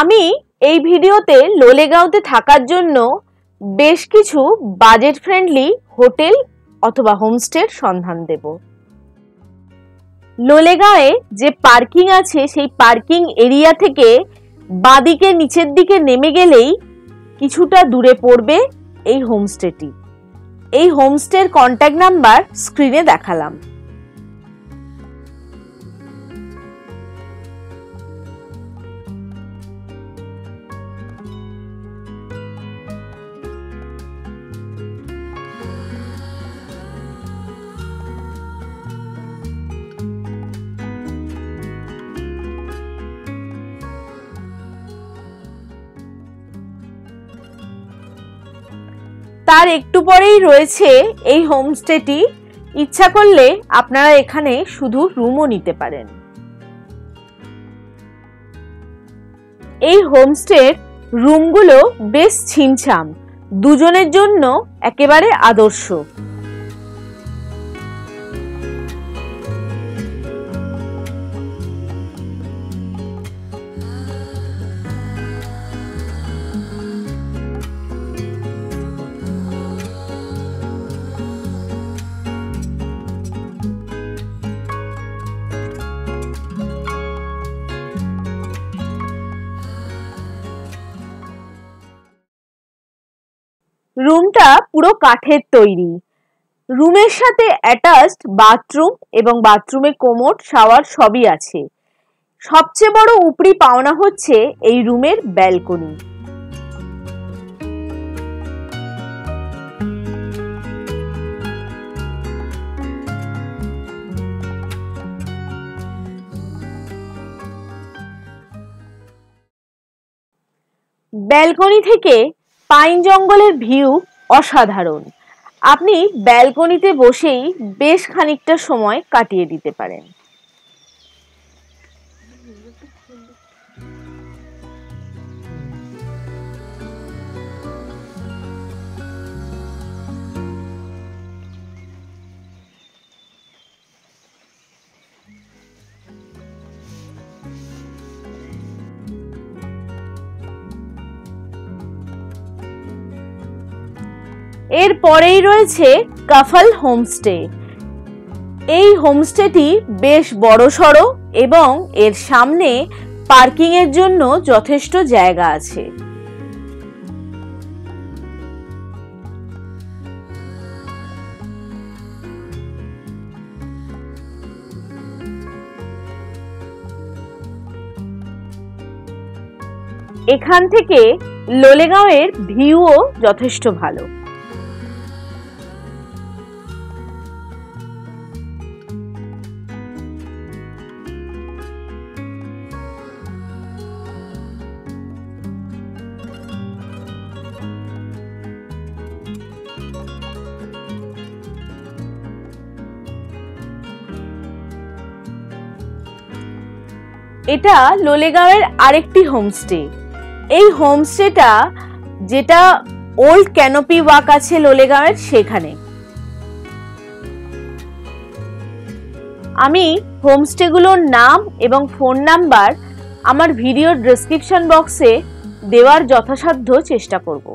আমি এই ভিডিওতে লোলেগাঁওতে থাকার জন্য বেশ কিছু বাজেট ফ্রেন্ডলি হোটেল অথবা হোমস্টের সন্ধান দেব। লোলেগাঁওয়ে যে পার্কিং আছে সেই পার্কিং এরিয়া থেকে বাঁদিকে নিচের দিকে নেমে গেলেই কিছুটা দূরে পড়বে এই হোমস্টেটি। এই হোমস্টের কন্ট্যাক্ট নাম্বার স্ক্রিনে দেখালাম। তার একটু পরেই রয়েছে এই হোমস্টেটি। ইচ্ছা করলে আপনারা এখানে শুধু রুমও নিতে পারেন। এই হোমস্টের রুমগুলো বেশ ছিমছাম, দুজনের জন্য একেবারে আদর্শ। রুমটা পুরো কাঠের তৈরি। রুমের সাথে অ্যাটাচড বাথরুম এবং বাথরুমে কোমোড, শাওয়ার সবই আছে। সবচেয়ে বড় উপরি পাওনা হচ্ছে এই রুমের ব্যালকনি। ব্যালকনি থেকে পাইন জঙ্গলের ভিউ অসাধারণ। আপনি ব্যালকনিতে বসেই বেশ খানিকটা সময় কাটিয়ে দিতে পারেন। এর পরেই রয়েছে কাফল হোমস্টে। এই হোমস্টেটি বেশ বড়সড় এবং এর সামনে পার্কিং এর জন্য যথেষ্ট জায়গা আছে। এখান থেকে লোলেগাঁওয়ের ভিউও যথেষ্ট ভালো। এটা লোলেগাঁওয়ের আরেকটি হোমস্টে। এই হোমস্টেটা যেটা ওল্ড ক্যানোপি ওয়াক আছে লোলেগাঁওয়ের সেখানে। আমি হোমস্টেগুলোর নাম এবং ফোন নাম্বার আমার ভিডিওর ডেসক্রিপশন বক্সে দেওয়ার যথাসাধ্য চেষ্টা করব।